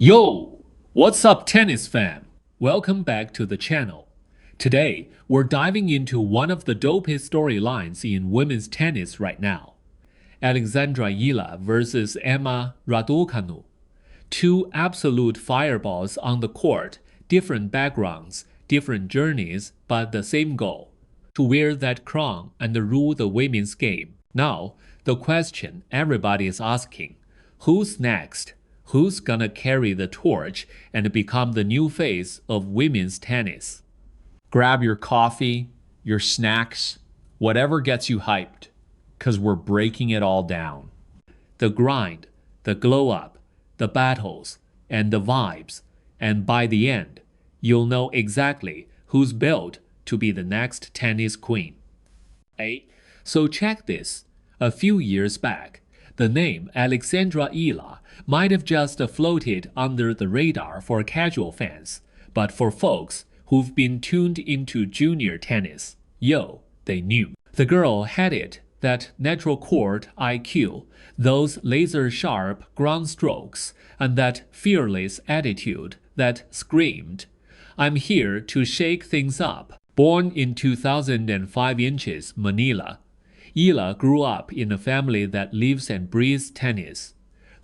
Yo! What's up, tennis fan? Welcome back to the channel. Today, we're diving into one of the dopest storylines in women's tennis right now. Alexandra Eala versus Emma Raducanu. Two absolute fireballs on the court, different backgrounds, different journeys, but the same goal: to wear that crown and rule the women's game. Now, the question everybody is asking: who's next? Who's gonna carry the torch and become the new face of women's tennis? Grab your coffee, your snacks, whatever gets you hyped, because we're breaking it all down. The grind, the glow up, the battles, and the vibes, and by the end, you'll know exactly who's built to be the next tennis queen. So check this. A few years back, the name Alexandra Eala might have just floated under the radar for casual fans, but for folks who've been tuned into junior tennis, they knew. The girl had it, that natural court IQ, those laser-sharp ground strokes, and that fearless attitude that screamed, "I'm here to shake things up." Born in 2005 inches, Manila, Eala grew up in a family that lives and breathes tennis.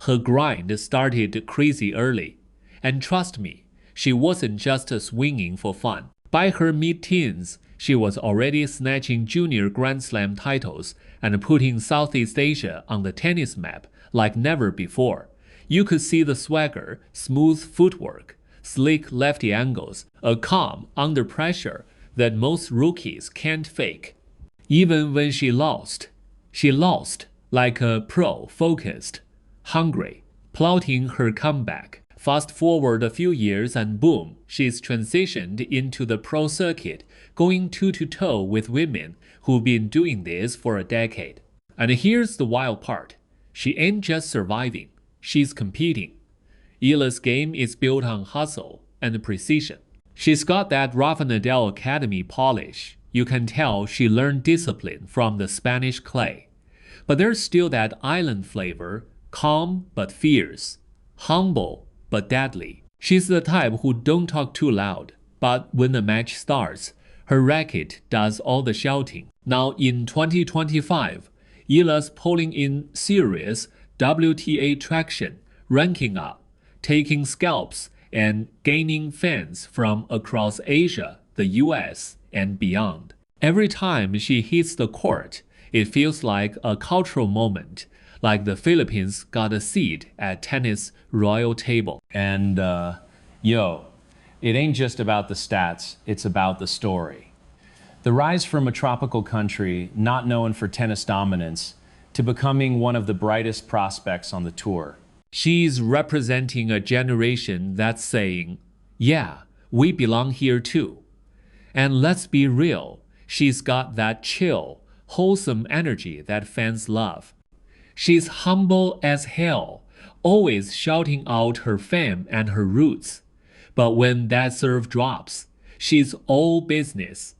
Her grind started crazy early. And trust me, she wasn't just swinging for fun. By her mid-teens, she was already snatching junior Grand Slam titles and putting Southeast Asia on the tennis map like never before. You could see the swagger, smooth footwork, slick lefty angles, a calm under pressure that most rookies can't fake. Even when she lost like a pro, focused, hungry, plotting her comeback. Fast forward a few years and boom, she's transitioned into the pro circuit, going toe-to-toe with women who've been doing this for a decade. And here's the wild part. She ain't just surviving, she's competing. Eala's game is built on hustle and precision. She's got that Rafa Nadal Academy polish. You can tell she learned discipline from the Spanish clay. But there's still that island flavor, calm but fierce, humble but deadly. She's the type who don't talk too loud, but when the match starts, her racket does all the shouting. Now in 2025, Eala's pulling in serious WTA traction, ranking up, taking scalps, and gaining fans from across Asia, the US, and beyond. Every time she hits the court, it feels like a cultural moment, like the Philippines got a seat at tennis royal table. And it ain't just about the stats, it's about the story. The rise from a tropical country not known for tennis dominance to becoming one of the brightest prospects on the tour. She's representing a generation that's saying, yeah, we belong here too. And let's be real, she's got that chill, wholesome energy that fans love. She's humble as hell, always shouting out her fame and her roots. But when that serve drops, she's all business.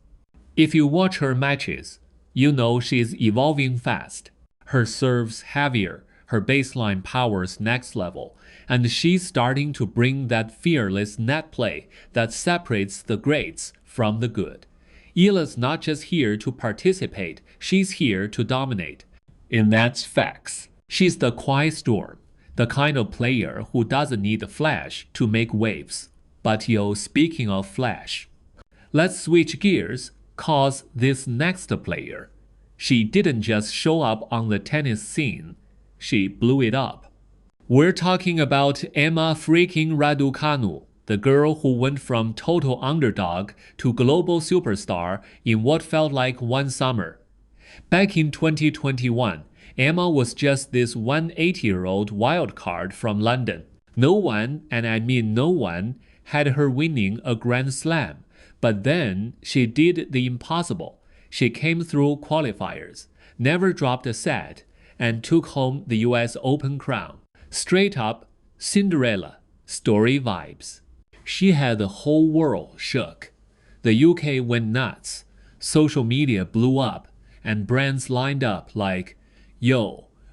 If you watch her matches, you know she's evolving fast. Her serve's heavier, her baseline power's next level, and she's starting to bring that fearless net play that separates the greats from the good. Eala's not just here to participate, she's here to dominate. And that's facts. She's the quiet storm, the kind of player who doesn't need the flash to make waves. But speaking of flash, let's switch gears, cause this next player, she didn't just show up on the tennis scene, she blew it up. We're talking about Emma freaking Raducanu, the girl who went from total underdog to global superstar in what felt like one summer. Back in 2021, Emma was just this 180-year-old wildcard from London. No one, and I mean no one, had her winning a Grand Slam. But then she did the impossible. She came through qualifiers, never dropped a set, and took home the US Open crown. Straight up, Cinderella, story vibes. She had the whole world shook. The UK went nuts. Social media blew up, and brands lined up like,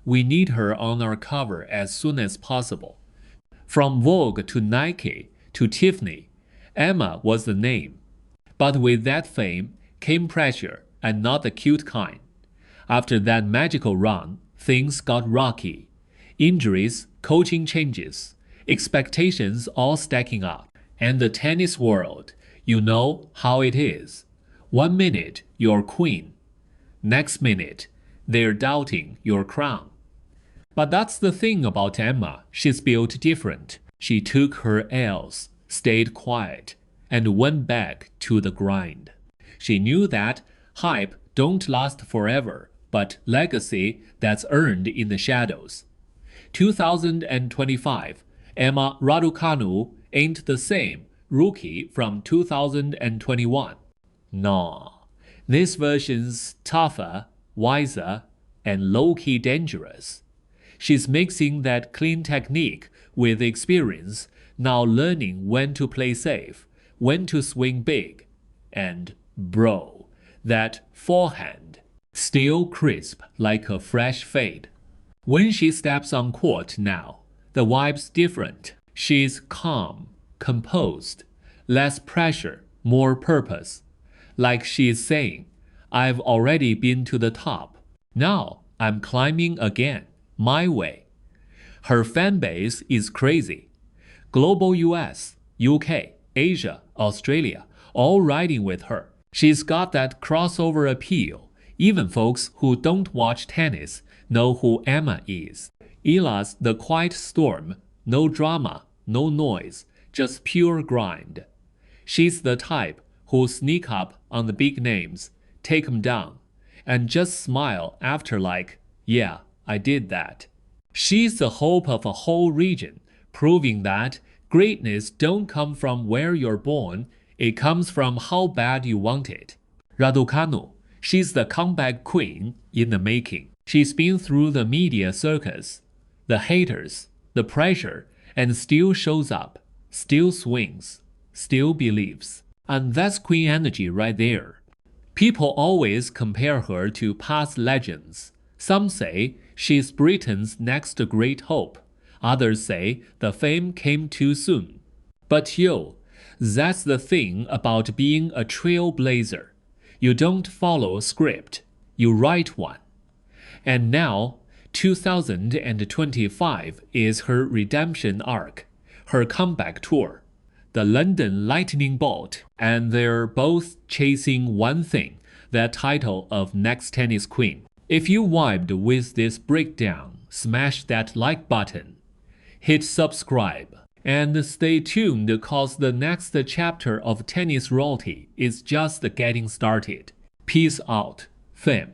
we need her on our cover as soon as possible. From Vogue to Nike to Tiffany, Emma was the name. But with that fame came pressure, and not the cute kind. After that magical run, things got rocky. Injuries, coaching changes, expectations all stacking up. And the tennis world, you know how it is. 1 minute, you're queen. Next minute, they're doubting your crown. But that's the thing about Emma. She's built different. She took her L's, stayed quiet, and went back to the grind. She knew that hype don't last forever, but legacy that's earned in the shadows. 2025, Emma Raducanu ain't the same rookie from 2021. No, this version's tougher, wiser, and low-key dangerous. She's mixing that clean technique with experience, now learning when to play safe, when to swing big, and bro, that forehand, still crisp like a fresh fade. When she steps on court now, the vibe's different. She's calm, composed, less pressure, more purpose. Like she's saying, I've already been to the top. Now I'm climbing again, my way. Her fan base is crazy. Global US, UK, Asia, Australia, all riding with her. She's got that crossover appeal. Even folks who don't watch tennis know who Emma is. Eala's the quiet storm, no drama, no noise, just pure grind. She's the type who'll sneak up on the big names, take 'em down, and just smile after like, yeah, I did that. She's the hope of a whole region, proving that greatness don't come from where you're born, it comes from how bad you want it. Raducanu, she's the comeback queen in the making. She's been through the media circus, the haters, the pressure, and still shows up, still swings, still believes. And that's queen energy right there. People always compare her to past legends. Some say she's Britain's next great hope. Others say the fame came too soon. But yo, that's the thing about being a trailblazer. You don't follow a script, you write one. And now, 2025 is her redemption arc, her comeback tour, the London Lightning Bolt, and they're both chasing one thing, that title of next tennis queen. If you vibed with this breakdown, smash that like button, hit subscribe, and stay tuned cause the next chapter of tennis royalty is just getting started. Peace out, fam.